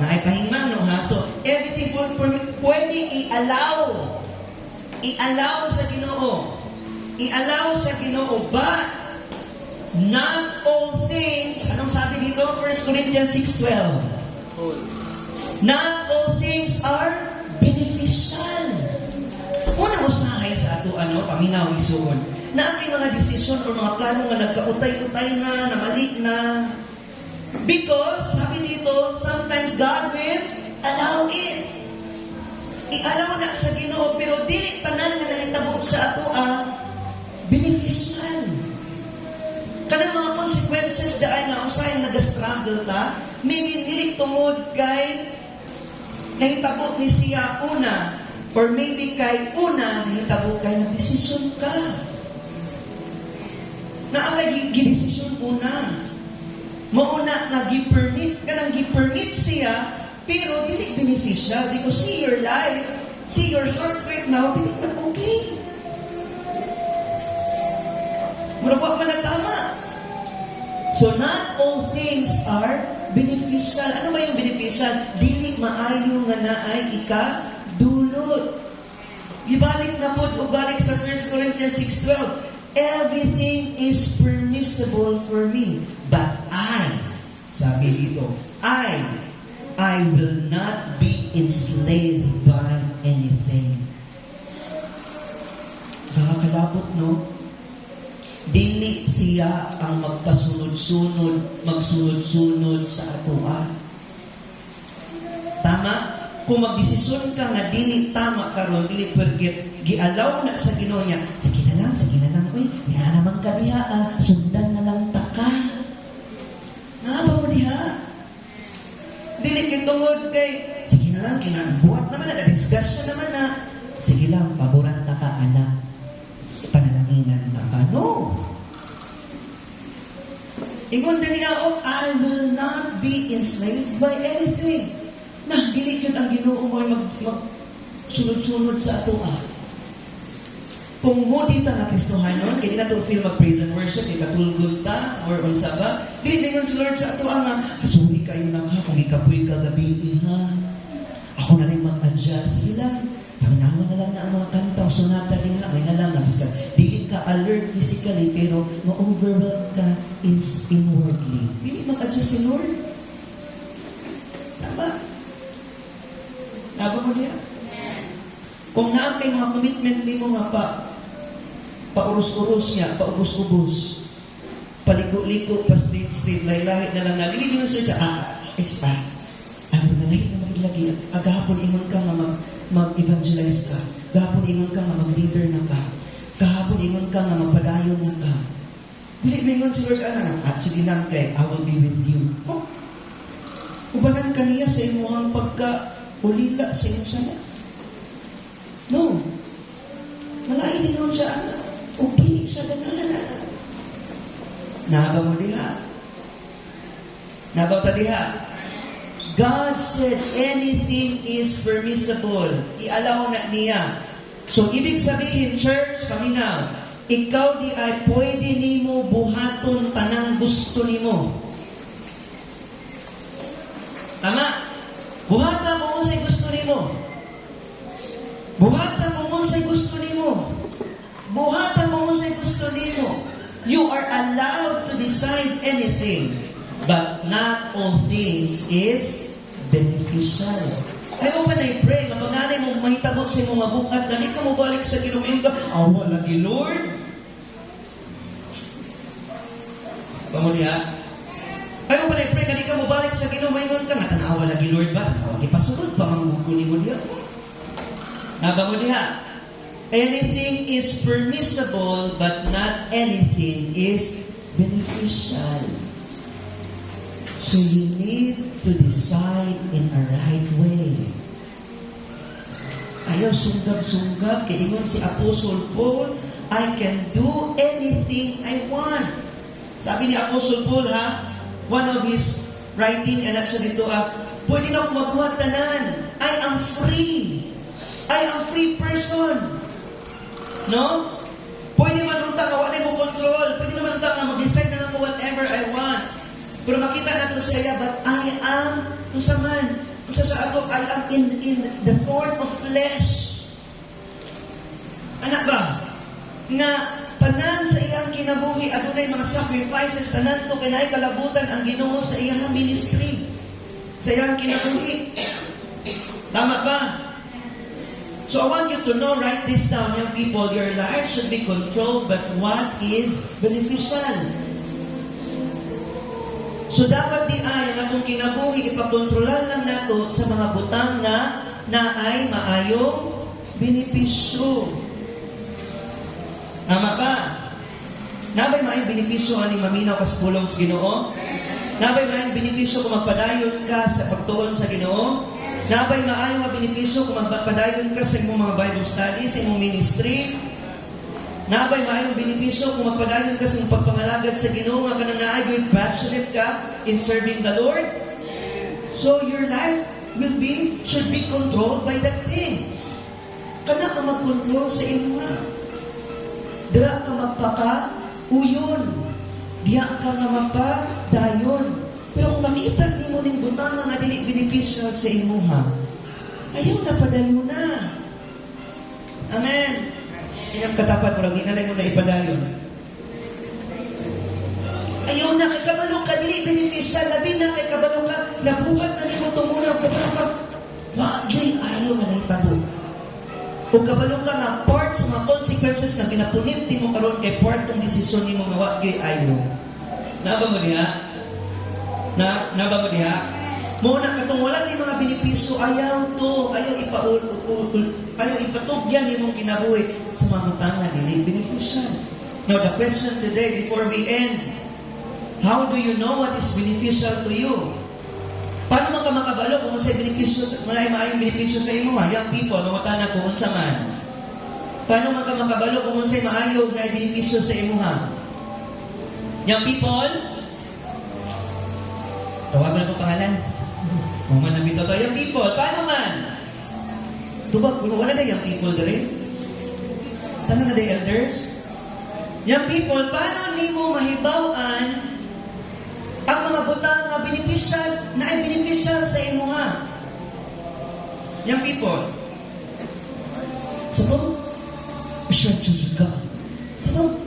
Na ay pahimang, no ha? So, everything pwede i-allow. I-allow sa Ginoo. I-allow sa Ginoo. But, not all things, anong sabi dito? 1 Corinthians 6:12. Not all things are beneficial. Unang usahay sa ato, paminaw, isuon. Na ang mga desisyon o mga plano nga nagkautay-utay na, namali na. Because, sabi dito, sometimes God will allow it. I-allow na sa Ginoo, pero dili tanan nga nahitabo sa ato beneficial. Kanang mga consequences dahil nga usahay nag-struggle ta, maybe dili tungod kay nahitabo ni siya una, or maybe kay una nahitabo kay nag-desisyon ka. Na ang nag-desisyon una. Mauna na gi-permit ka nang gi-permit siya, pero dili beneficial because see your life, see your short right now, dili man okay. Murabak man na tama. So not all things are beneficial. Ano ba yung beneficial? Dili maayo nga naay ika-dulot. Ibalik na po o balik sa 1 Corinthians 6:12. Everything is permissible for me, but sabi dito, I will not be enslaved by anything. Nakakalabot, no? Dili siya ang magsunod-sunod sa atoa. Tama? Kung magdesisyon ka nga dili tama karon, dili pergit, gialaw na sa Ginoo niya. Sige na lang, oy, niya naman ka diha, sundan na lang ta ka. Naba mo diha. Dili kitungod kay, sige na lang, kinabuhat naman na, disgrasya naman na. Sige lang, paboran ta ka, anak. Panalanginan ta ka. No. Ingon din niya, I will not be enslaved by anything. Nah, dili yun ang Ginoo mo sunod-sunod sa ato Kung mo di ta na Kristohanon, kaya di na to feel mag-praise and worship, ikatulgod ta, or unsa ba? Dili ningon si Lord sa ato nga, asuri kayo na ka, kung ikapoy ka gabi, ha? Ako na lang mag-adjust. Sige lang, paminawa na lang na ang mga kanta, o sonata din ha, may na lang, nabis ka. Dili ka alert physically, pero ma-overwhelm ka inwardly. Dili mag-adjust si Lord. Tama? Tama mo niya? Kung naapay mga commitment ni mo nga paurus-urus niya, paubos-ubos, paliko-liko, pa-street-street, lahi-lahi na lang na, hindi naman siya, ano na lahi na maglagi, agahapon ingon ka nga mag-evangelize ka, gahapon ingon ka nga mag-leader na ka, kahapon ingon ka nga magpadayon na ka. Dili ingon si Lord, sige lang kay, I will be with you. Oh, ubanan ka niya sa imuhang pagka-ulila sa iyong sana. No. Malain din nun siya, anak. O di siya ganahan, anak. Naba mo diha. Naba ta diha. God said anything is permissible. I-allow na niya. So, ibig sabihin, church, paminaw, ikaw di ay pwede nimo buhaton tanang gusto nimo. Tama? Buhatan mo unsay gusto nimo. Buhatan mo unsay gusto nimo. Buhatan mo unsay gusto nimo. You are allowed to decide anything, but not all things is beneficial. Ayaw pa na-pray, nga panganay mo mahitabot sa imong mabukat, dali ka mo balik sa Ginoo ka, awa lagi Lord. Ba mo niya? Ayaw pa na-pray, dali ka mo balik sa Ginoo ka, nga tanawa lagi Lord ba? Tanawa, ipasunod pa mangkukunin mo niya. Ba mo niya? Anything is permissible, but not anything is beneficial. So you need to decide in a right way. Ayaw sunggab-sunggab, kay ingon si Apostle Paul, I can do anything I want. Sabi ni Apostle Paul, one of his writing, and actually dito, pwede na akong mabuhat tanan. I am free. I am free person. No? Pwede man untang na wala mo control. Pwede naman untang na mag-decide na lang ko whatever I want. Pero makita natin sa iya, but I am, kung sa man, kung sa ato, I am in the form of flesh. Anak ba? Nga, tanan sa iyang kinabuhi, adunay mga sacrifices, tanan to, kaya kalabutan ang Ginoo sa iyang ministry. Sa iyang kinabuhi. Tama ba? So I want you to know, write this down, young people, your life should be controlled, but what is beneficial? So dapat di ay ang atong kinabuhi ipakontrolan lang nato sa mga butang na ay maayong benepisyo. Tama ba? Nabay maayong benepisyo ani maminaw ka sa pulong sa Ginoo? Nabay maayong benepisyo kung magpadayon ka sa pagtuon sa Ginoo? Nabay maayong nga benepisyo kung magpadayon ka sa imong mga Bible studies, sa imong ministry? Nabay maayong benepisyo kung magpadayon ka sa pagpangalagad sa Ginoo nga kanang naayoy passionate ka in serving the Lord? So your life should be controlled by that thing. Kana ka mag-control sa imo nga. Dira ka magpaka-uyon. Diya ka nga magpadayon. Pero kung makita nimo ning butang nga dili benepisyo sa imo ha, ayaw na padayon na. Amen. Inyong katapat mo lang, inalay mo na ipadayon. Ayaw na, kay kabalo ka, dili beneficial, labi na kay kabalo ka, nabuhat na nimo tumunaw, kabalo ka, wagay ayaw na naitabo. O kabalo ka nga, part sa mga consequences na pinapunit di mo karon kay part ng desisyon ni mo nga wagay ayaw. Naba mo diha? Naba mo diha? Muna katong wala ni mga benepisyo, ayaw ipatugyan ni mong kinabuhi sa mga butangan dili beneficial. Now the question today before we end, how do you know what is beneficial to you? Paano man ka makabalo kung unsay benepisyo maayong benepisyo sa imo ha? Young people, mga tanan kung unsa man. Paano man ka makabalo kung unsay maayong na benepisyo sa imo ha? Young people, tawagan ko pangalan. Mga nabito to, young people, paano man? Tubag, wala na young people dere? Tanong na the elders? Young people, paano ni mo mahibawan ang mga butang na beneficial, na ay beneficial sa imo ha? Young people. Sabi, siya ka. Sabi,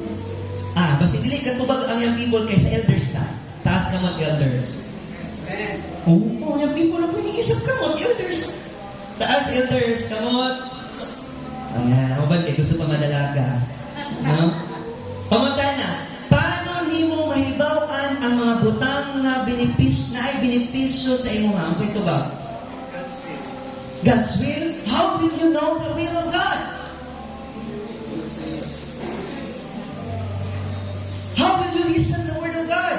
basi dili ka tubag ang young people kaysa elders ta. Taas ka mag elders. Yung people na po, iisap ka mo, elders. Taas, elders, kamot. Ayan, ako ba, gusto pa madalaga. No? Pamunta na, paano ni mo mahibawan ang mga butang na ay benepisyo sa imo ha? Sa ito ba? God's will. God's will? How will you know the will of God? How will you listen the word of God?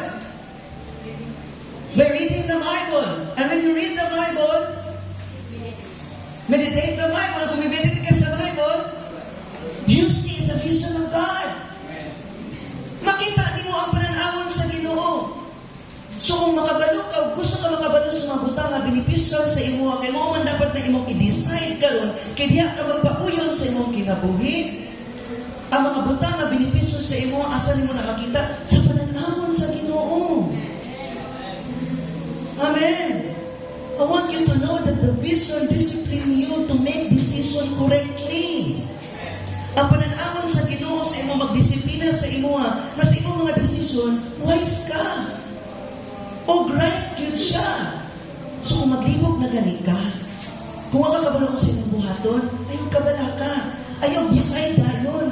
By reading the Bible. And when you read the Bible, meditate the Bible. Kung meditate ka sa Bible, you see the vision of God. Makita mo ang pananawon sa Ginoo. So kung makabalo ka, gusto ka makabalo sa mga butang na beneficial sa imo, kay mo man dapat na imong i-decide karon, kay diha ka magpauyon sa imong kinabuhi. Ang mga butang na beneficial sa imo, asa nimo na makita sa pananawon sa Ginoo. Amen. I want you to know that the vision discipline you to make decision correctly. Ang pananawon sa Ginoo sa imo magdisiplina sa imo nga sa imo mga decision, wise ka. O right yun siya. So kung maglibog na gani ka, kung wala ka ba sa inyong buhaton, ayaw kabala ka. Ayaw decide dayon.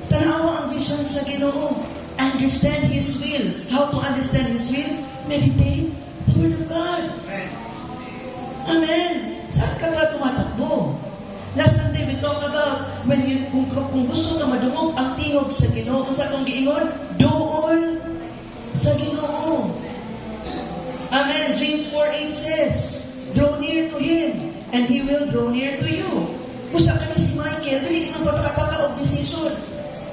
Tanawa ang vision sa Ginoo. Understand His will. How to understand His will? Meditate the Word of God. Amen. Saan ka ba tumatakbo? Last Sunday we talk about when kung gusto ka madungog ang tingog sa Ginoo, kung saan kong giingon, doon sa Ginoo. Amen. James 4:8 says, draw near to Him, and He will draw near to you. Busa ka ni si Michael, dili ito patakataka og decision.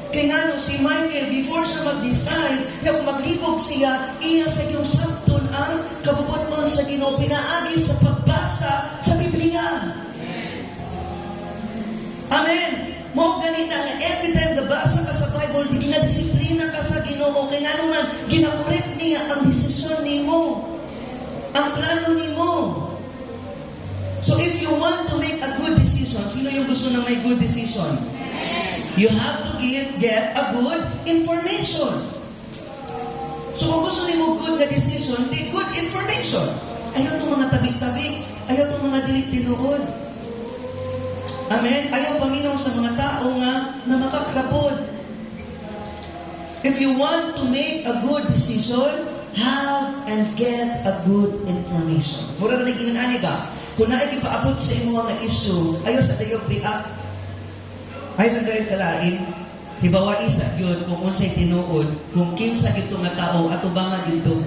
Kaya nga no, si Michael, before siya mag-decide, kaya kung maglibog siya, iya sa iyong sabton ang kabubuton sa Ginoo, pinaagi sa pagbasa sa Biblia. Amen. Mo ganita nga every time nabasa ka sa Bible, di ginadisiplina ka sa Ginoo, kaya nga naman ginakorek niya ang desisyon nimo, ang plano nimo. So if you want to make a good decision, sino yung gusto na may good decision? You have to get a good information. So kung gusto nimo good na decision, di good information. Ayaw itong mga tabi-tabi, ayaw itong mga dilig tinuod. Amen? Ayaw paminaw sa mga tao nga na makakrapod. If you want to make a good decision, have and get a good information. Mura na naging ani ba? Kung naikipaabot sa imo nga issue, ayaw sa dayog react. Ayaw sa dayog kalain, hibawa isa yun kung unsay tinuod, kung kinsa gito nga tao, ato ba nga gito,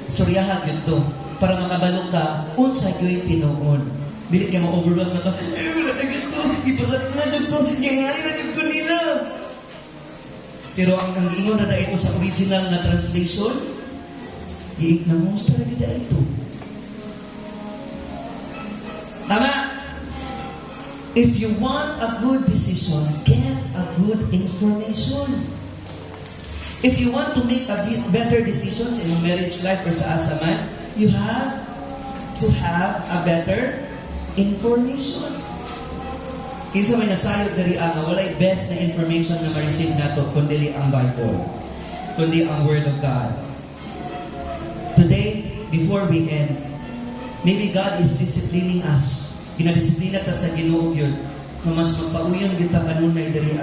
istoryaha gito, para makabalo ka, unsa yun tinuod. Dili ka ma-overwhelm na ka, wala na gito, ipasat na gito, gangari na gito nila. Pero ang ingon na ito sa original na translation, iik na mo, gusto na gita ito. Tama? If you want a good decision, get a good information. If you want to make a better decisions in your marriage life or sa asaman, you have to have a better information. Kinsa may nasayod dari nga walay best na information na ma-receive nato kundi ang Bible, kundi ang Word of God. Today, before we end, maybe God is disciplining us. Ginadisiplina ta sa Ginoo yun, na mas magpauyon kita kanunay dari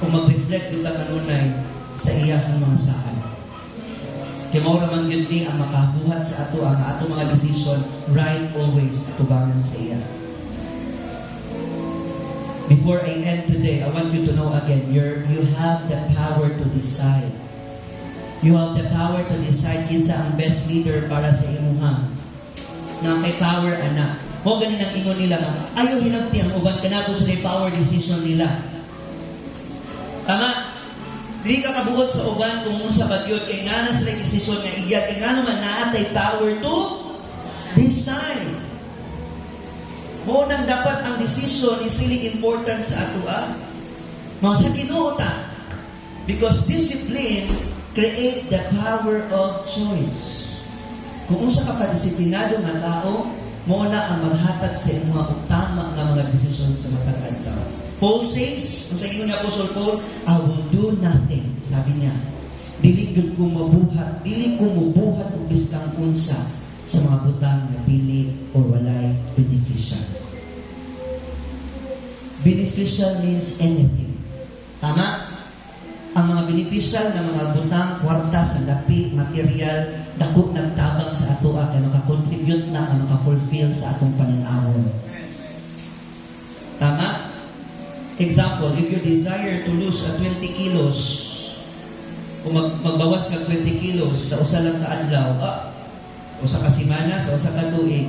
o mag-reflect kita kanunay sa iyang mga saan. Kaya mao raman yun ni ang makabuhat sa ato ang ato mga decision right always atubangan sa iya. Before I end today, I want you to know again, you have the power to decide. You have the power to decide kinsa ang best leader para sa imuha. Na kay power anak. Mo ganin ang ingon nila nga, ayaw hinabti ang uban kanabo sa power decision nila. Tama? Dili ka kabuot sa uban kung unsa bagyod kay ngana sila desisyon nga iya kay ngano man naatay power to decide. Mo nang dapat ang decision is really important sa ato Mao sa Ginoo ta. Because discipline create the power of choice. Kung unsa ka kadisiplinado nga tao, mo na ang maghatag sa imong og tama nga mga desisyon sa matag adlaw. Paul says, kung sa ingon niya Apostle Paul, I will do nothing. Sabi niya, dili ko mabuhat og biskang unsa sa mga butang na dili o walay beneficial. Beneficial means anything. Tama? Ang mga beneficial na mga butang, kwarta, salapi, material, dako nagtabang sa ato kay makakontribute na ang maka-fulfill sa atong pananawon. Tama? Example, if you desire to lose 20 kilos, kung magbawas ka 20 kilos sa usa lang ka adlaw, sa usa ka semana, sa usa ka tuig,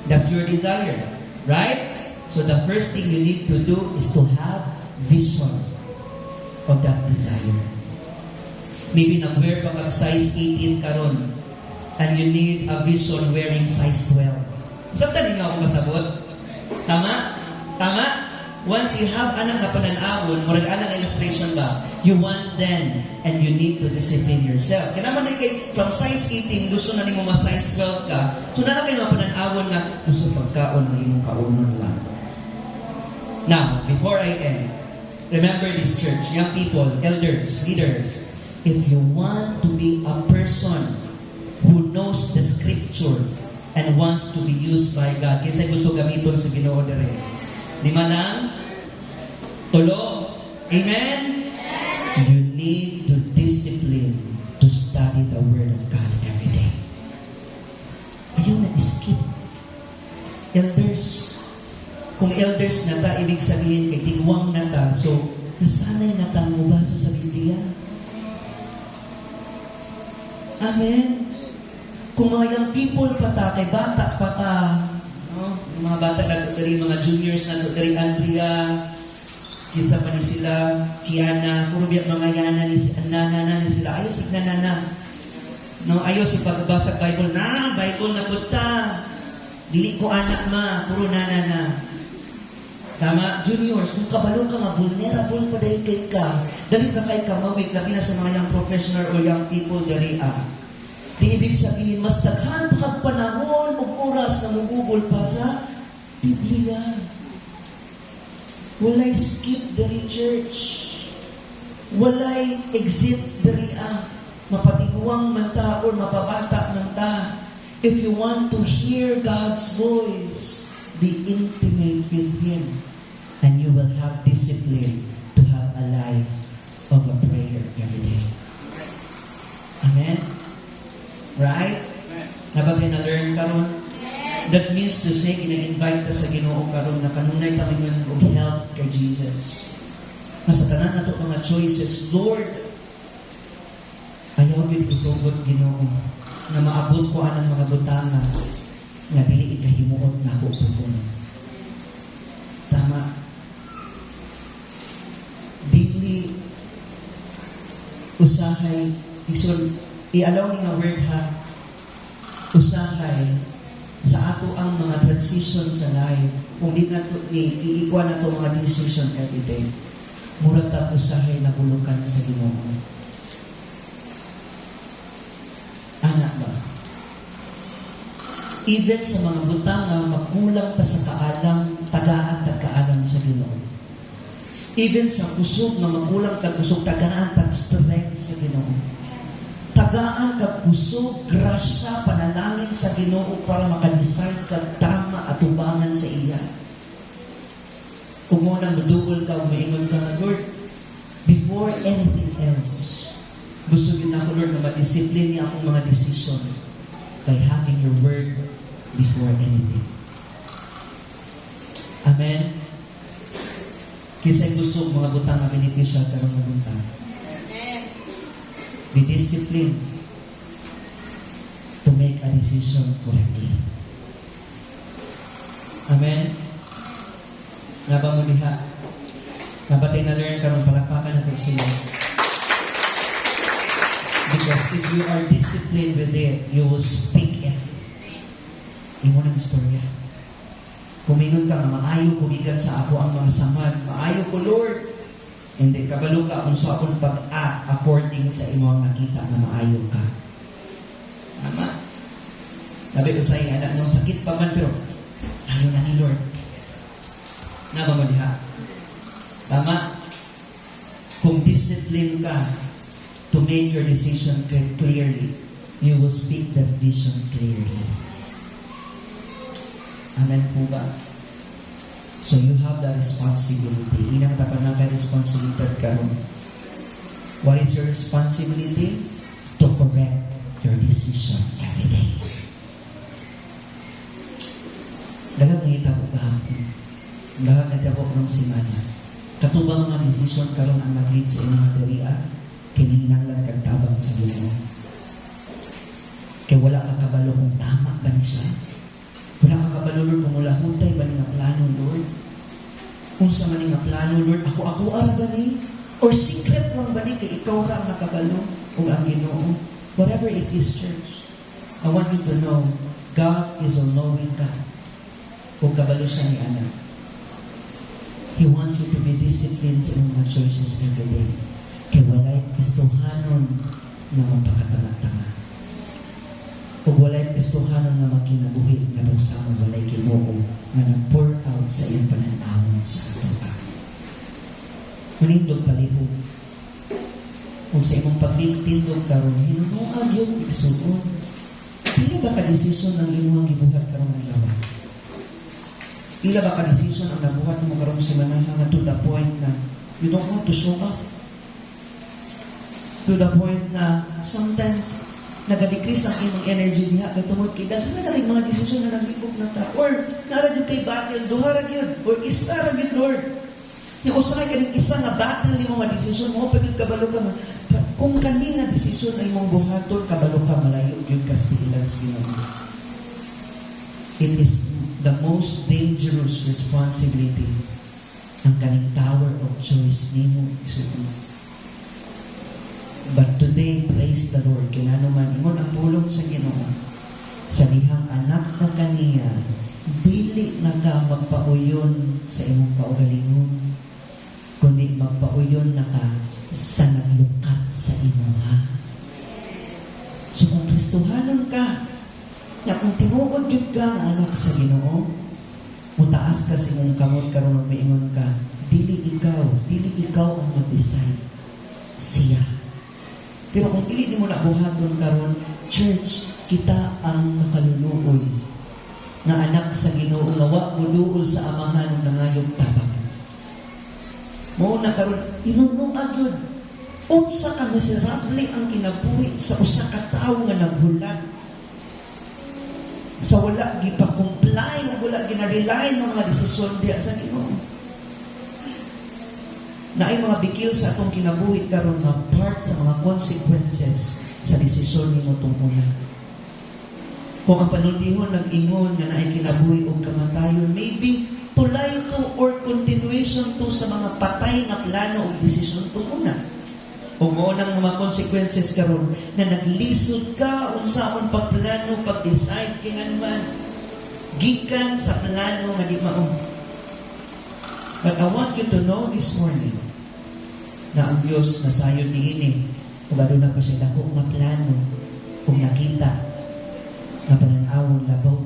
that's your desire. Right? So the first thing you need to do is to have vision of that desire. Maybe nag-wear pa kag size 18 karon and you need a vision wearing size 12. Sabta ninyo ako masabot? Tama? Tama? once you have anak nga pananawon, murag anak na illustration ba, you want them and you need to discipline yourself. Kaya naman kay from size 18, gusto na nimo ma-size 12 ka, so na kayo nga pananawon nga, gusto pagkaon na imong kaunon lang. Now, before I end, remember this church, young people, elders, leaders, if you want to be a person who knows the scripture and wants to be used by God, kinsa gusto gamiton sa Ginoo dire? 5 lang? 3? Amen? You need to discipline to study the Word of God every day. Ayaw na skip. Elders, kung elders na ta, ibig sabihin kay tigwang na ta, so nasanay na ta mubasa sa Biblia. Amen? Kung mga young people pa ta, kay bata pa ta, no? Yung mga bata na dari, mga juniors na dari Andrea, kinsa pa ni sila, Kiana, puro biyak mga yana ni nana ni sila, ayaw si nanana. No, ayaw si pagbasa Bible na punta. Dili ko anak ma, puro nana. Tama, juniors, kung kabalo ka nga, vulnerable pa dahil kay ka, dali ka kay kamawig, labi na sa mga young professional or young people dari Di ibig sabihin, mas daghan pa kag panahon ug oras na mugugol pa sa Biblia. Walay skip dari church. Walay exit dari mapatiguang man ta or mapabata man ta. If you want to hear God's voice, be intimate with Him, and you will have discipline to have a life of a prayer every day. Amen? Right? Nabagay na learn karon? That means to say, ina-invite ka sa Ginoo karon na kanunay tamingon og help kay Jesus. Nga sa tanan nato mga choices, Lord, ayaw gid itugot Ginoo na maabot ko anang mga butanga nga dili ikahimuot na ako pupun. Tama. Dili usahay i-allow ni nga word ha, usahay sa ato ang mga transition sa life, kung di na iikwa na to mga decision every day, murag ta usahay na bulukan sa Ginoo. Anak ba? Even sa mga butang na magkulang pa sa kaalam, tagaan kaalam sa Ginoo. Even sa kusog na magkulang kusog, tagaan strength sa Ginoo. Tagaan kag kusog, grasya, panalangin sa Ginoo para makadecide kag tama at tubangan sa iya. Kung mo nang madugol ka, umiingon ka na, Lord, before anything else, gusto din ako, Lord, na madiscipline niya akong mga decision by having your word before anything. Amen? Kisa'y gusto mga butang na beneficial ka ng mga butang. Be disciplined to make a decision correctly. Amen? Naba mo diha. Nabatay na learn karon palakpakan nato sila. Because if you are disciplined with it, you will speak it. Imo nang istorya. Kumingon ka nga, maayo ko gikan sa ako ang mga samad. Maayo ko, Lord. Hindi, kabalo ka kung sa akong pag-act according sa imong nakita na maayo ka. Tama? Sabi ko sa iyo, anak mo, sakit pa man, pero ayaw na ni Lord. Naba mo diha. Tama? Kung discipline ka to make your decision clearly, you will speak that vision clearly. Amen po ba? So you have the responsibility. Inang tapanang ka responsibility karon. What is your responsibility? To correct your decision every day. Dagang ngita ko kahapon. Dagang nagkako ng simana. Katubang mga decision karon ang nag-lead sa inyong dariya, kininanglan kag tabang sa Ginoo. Kaya wala ka kabalo kung tama ba ni siya. Wala ka kabalo, Lord, kung wala hutay ba ni nga plano, Lord? Kung sa man nga plano, Lord, ako ara ba ni? Or secret lang ba ni kay ikaw ra ang nakabalo o ang Ginoo? Whatever it is, church, I want you to know, God is all-knowing God. Kung kabalo siya ni anak. He wants you to be disciplined sa iyong mga choices every day. Kaya walay pistuhanon na mapakatanga-tanga. O walay pistuhanon na makinabuhi na daw sa mga walay Ginoo nga na-pour out sa iyong pananawon sa ato. Manindog palihog. Kung sa imong pagtindog karon, hinunuag yung igsuon. Pila ba ka-desisyon ng imuhang gibuhat karong adlaw? Pila ba ka-desisyon ang nabuhat mo karong semana nga to the point na you don't want to show up? To the point na sometimes naga-decrease ang imong energy diha kay tungod kay daghan na kay mga desisyon na naglibog na ta or nara jud kay battle duha ra gyud or isa ra gyud Lord. Yung usahay kaning isa nga battle nimo nga desisyon mo pagid kabalo ka kung kani nga desisyon ay mong buhaton kabalo ka malayo gyud ka sa ilang Ginoo. It is the most dangerous responsibility ang kaning tower of choice nimo isuon. But today, praise the Lord, kinano man, ingon ang pulong sa Ginoo, sa dihang anak na kaniya, dili na ka magpauyon sa imong kaugalingon, kundi magpauyon na ka sa naglukat sa imuha. So kung Kristohanon ka, na kung tinugod yun ka ang anak sa Ginoo, mutaas ka sa imong kamot karon maingon ka, dili ikaw ang mag-decide, siya. Pero kung dili mo na buhaton karon, church, kita ang nakaluluoy na anak sa Ginoo nga wa moduol sa amahan ng nangayog tabang. Mao na karon inunuag yun. Unsa ka miserable ang kinabuhi sa usa ka tawo nga naghulat. Sa wala gipa-comply, wala gina-rely ng mga desisyon diya sa Ginoo. Na ay mga bikil sa atong kinabuhi karon nga part sa mga consequences sa desisyon nimo tunguna. Kung ang panultihon nag-ingon nga naay kinabuhi o kamatayon, maybe tulay to or continuation to sa mga patay nga plano o desisyon tunguna. O mo nang mga consequences karon na naglisod ka unsa ang pagplano, pag-decide kay anuman gikan sa plano nga di mao. But I want you to know this morning na ang Diyos nasayod niini kung ano na pa siya dako nga plano kung nakita na pananawon labaw